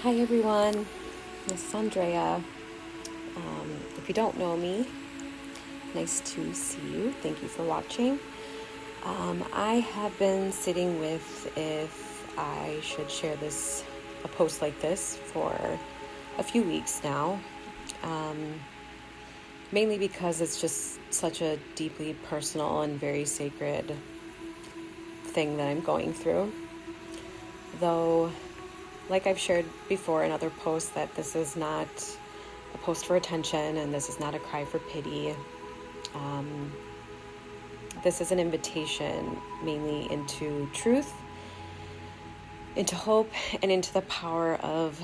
Hi everyone, this is Andrea. If you don't know me, nice to see you. Thank you for watching. I have been sitting with if I should share a post like this for a few weeks now, mainly because it's just such a deeply personal and very sacred thing that I'm going through. Though, like I've shared before in other posts, that this is not a post for attention and this is not a cry for pity. This is an invitation mainly into truth, into hope, and into the power of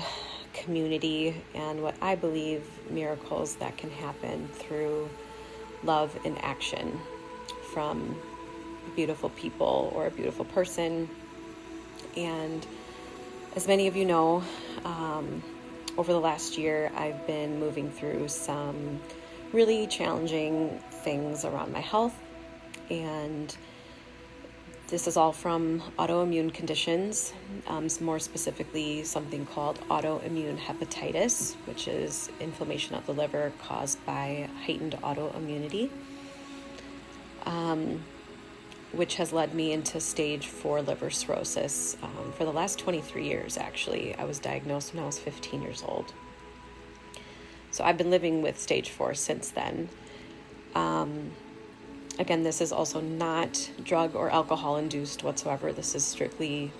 community and what I believe miracles that can happen through love and action from beautiful people or a beautiful person. And as many of you know, over the last year, I've been moving through some really challenging things around my health. And this is all from autoimmune conditions, more specifically something called autoimmune hepatitis, which is inflammation of the liver caused by heightened autoimmunity, which has led me into stage 4 liver cirrhosis for the last 23 years, actually. I was diagnosed when I was 15 years old. So I've been living with stage 4 since then. Again, this is also not drug or alcohol induced whatsoever. This is strictly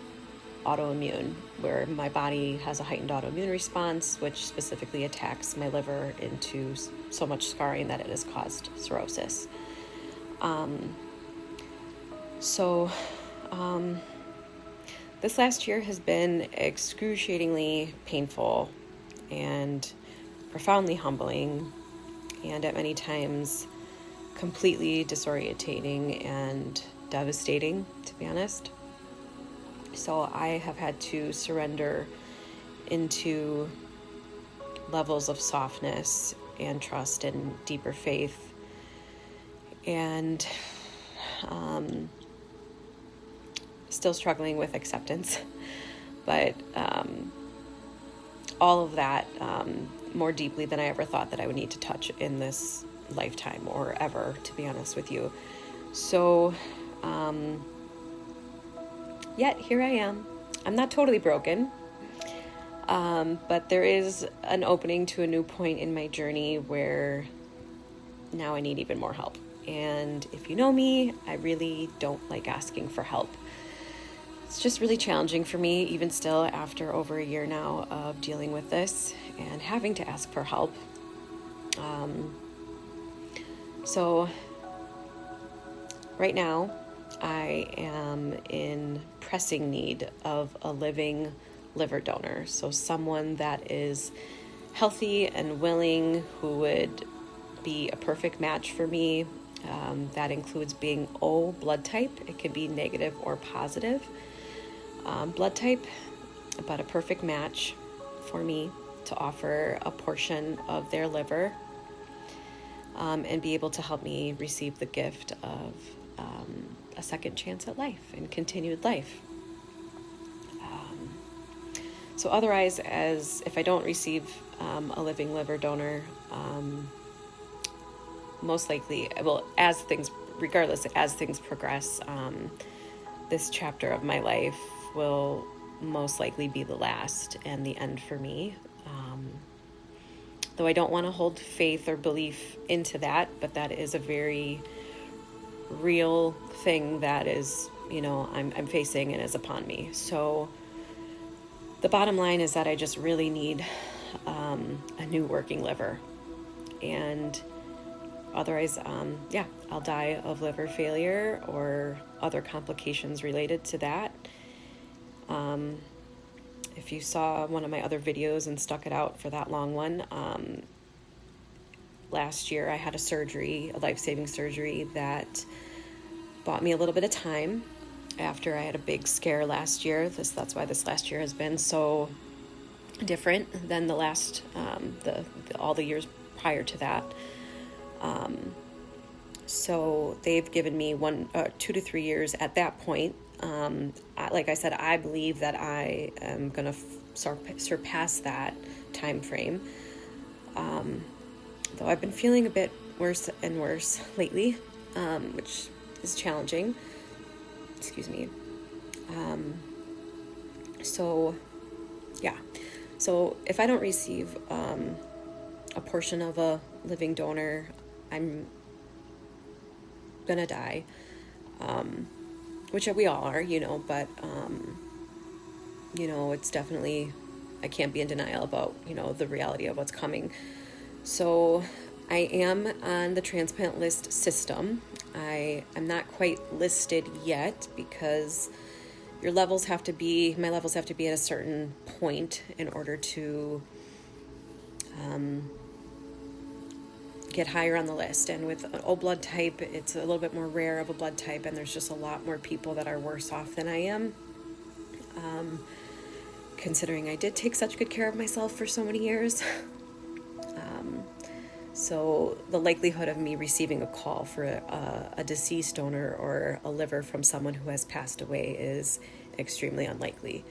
autoimmune, where my body has a heightened autoimmune response, which specifically attacks my liver into so much scarring that it has caused cirrhosis. This last year has been excruciatingly painful and profoundly humbling, and at many times completely disorientating and devastating, to be honest. So I have had to surrender into levels of softness and trust and deeper faith, and still struggling with acceptance, but all of that more deeply than I ever thought that I would need to touch in this lifetime or ever, to be honest with you. So yet here I am. I'm not totally broken, but there is an opening to a new point in my journey where now I need even more help. And if you know me, I really don't like asking for help. It's just really challenging for me, even still after over a year now of dealing with this and having to ask for help. So right now I am in pressing need of a living liver donor. So someone that is healthy and willing, who would be a perfect match for me. That includes being O blood type. It could be negative or positive blood type, but a perfect match for me to offer a portion of their liver and be able to help me receive the gift of a second chance at life and continued life. So otherwise, as if I don't receive a living liver donor, most likely, well, as things progress, this chapter of my life will most likely be the last and the end for me. Though I don't want to hold faith or belief into that, but that is a very real thing that is, I'm facing and is upon me. So the bottom line is that I just really need a new working liver. And otherwise, I'll die of liver failure or other complications related to that. If you saw one of my other videos and stuck it out for that long one, last year I had a life-saving surgery that bought me a little bit of time after I had a big scare last year. That's why this last year has been so different than the last, all the years prior to that. So they've given me 2 to 3 years at that point Like I said, I believe that I am going to surpass that time frame. Though I've been feeling a bit worse and worse lately, which is challenging. Excuse me. So if I don't receive a portion of a living donor, I'm gonna die, which we all are, but it's definitely, I can't be in denial about the reality of what's coming. So I am on the transplant list system. I'm not quite listed yet because my levels have to be at a certain point in order to get higher on the list. And with an O blood type, it's a little bit more rare of a blood type, and there's just a lot more people that are worse off than I am. Considering I did take such good care of myself for so many years. So the likelihood of me receiving a call for a deceased donor or a liver from someone who has passed away is extremely unlikely.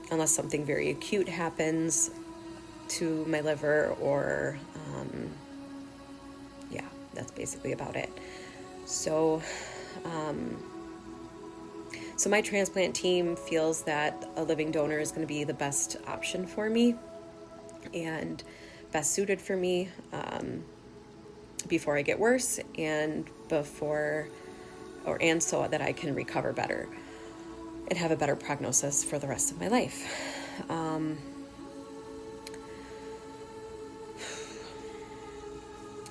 Unless something very acute happens to my liver, or that's basically about it. So my transplant team feels that a living donor is going to be the best option for me and best suited for me before I get worse, and so that I can recover better and have a better prognosis for the rest of my life.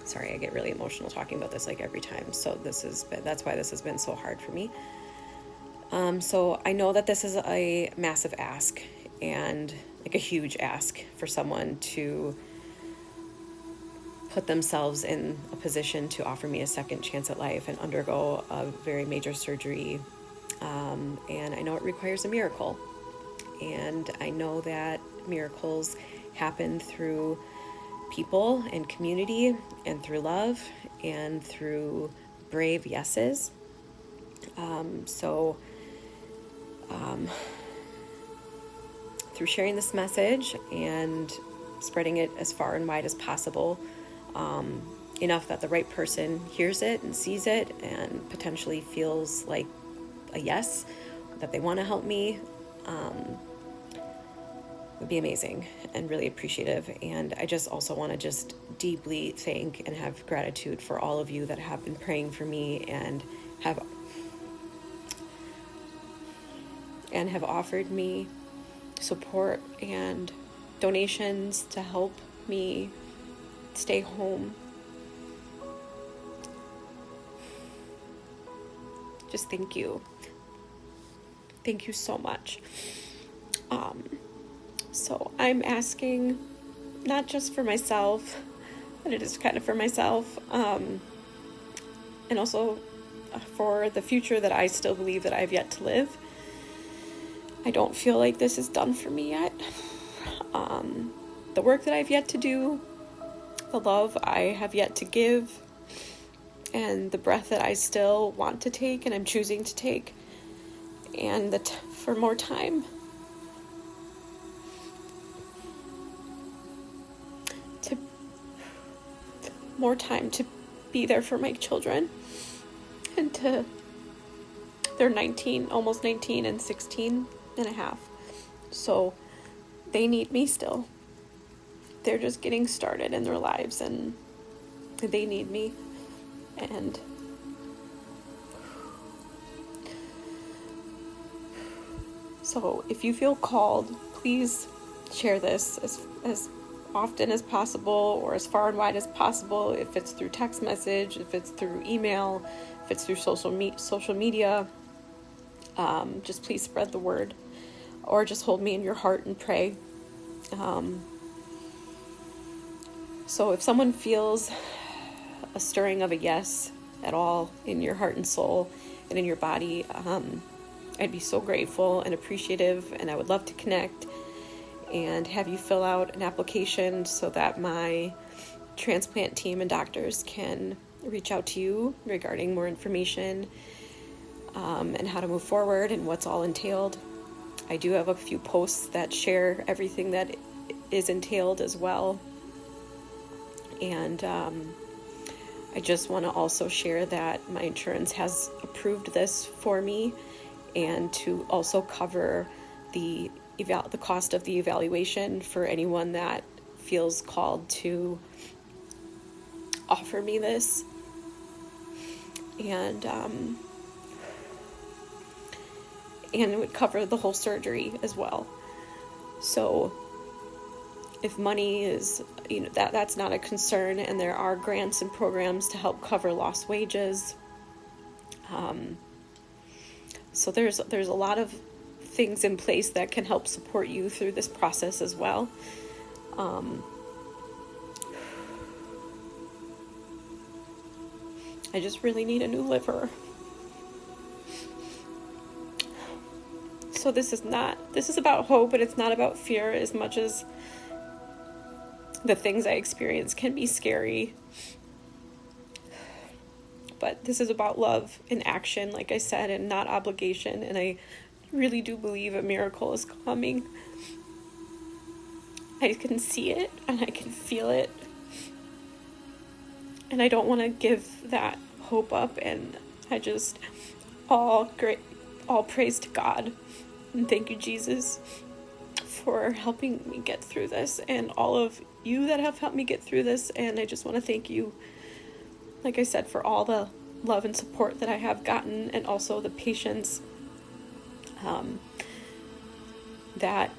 Sorry, I get really emotional talking about this like every time. So that's why this has been so hard for me. So I know that this is a massive ask, and like a huge ask for someone to put themselves in a position to offer me a second chance at life and undergo a very major surgery. And I know it requires a miracle. And I know that miracles happen through people and community, and through love, and through brave yeses. Through sharing this message and spreading it as far and wide as possible, enough that the right person hears it and sees it and potentially feels like a yes, that they want to help me, would be amazing and really appreciative. And I just also want to just deeply thank and have gratitude for all of you that have been praying for me and have offered me support and donations to help me stay home. Just thank you. Thank you so much. So I'm asking, not just for myself, but it is kind of for myself, and also for the future that I still believe that I have yet to live. I don't feel like this is done for me yet. The work that I've yet to do, the love I have yet to give, and the breath that I still want to take and I'm choosing to take, and for more time. More time to be there for my children, and they're almost 19 and 16 and a half. So they need me still. They're just getting started in their lives and they need me. And so if you feel called, please share this as often as possible, or as far and wide as possible. If it's through text message, if it's through email, if it's through social media, just please spread the word, or just hold me in your heart and pray. So if someone feels a stirring of a yes at all in your heart and soul and in your body, I'd be so grateful and appreciative, and I would love to connect and have you fill out an application so that my transplant team and doctors can reach out to you regarding more information and how to move forward and what's all entailed. I do have a few posts that share everything that is entailed as well. And I just want to also share that my insurance has approved this for me, and to also cover the cost of the evaluation for anyone that feels called to offer me this. And it would cover the whole surgery as well. So if money is, that's not a concern, and there are grants and programs to help cover lost wages. So there's a lot of things in place that can help support you through this process as well. I just really need a new liver. So this is about hope, and it's not about fear as much as the things I experience can be scary. But this is about love and action, like I said, and not obligation. And I really do believe a miracle is coming. I can see it and I can feel it. And I don't want to give that hope up. And I just, all praise to God. And thank you, Jesus, for helping me get through this, and all of you that have helped me get through this. And I just want to thank you, like I said, for all the love and support that I have gotten, and also the patience that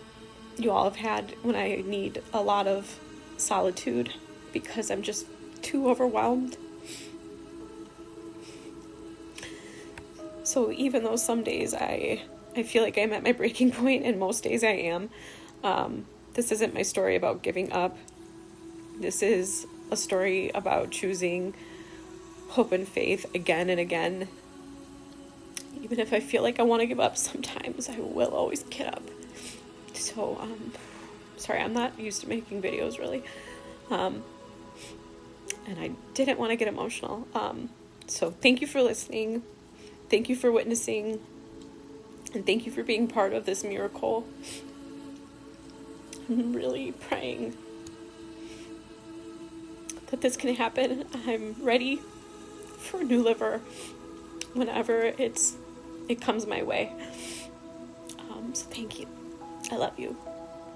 you all have had when I need a lot of solitude because I'm just too overwhelmed. So even though some days I feel like I'm at my breaking point, and most days I am, this isn't my story about giving up. This is a story about choosing hope and faith again and again. Even if I feel like I want to give up sometimes, I will always get up. So, sorry, I'm not used to making videos really. And I didn't want to get emotional. So thank you for listening. Thank you for witnessing. And thank you for being part of this miracle. I'm really praying that this can happen. I'm ready for a new liver whenever it comes my way. So thank you. I love you.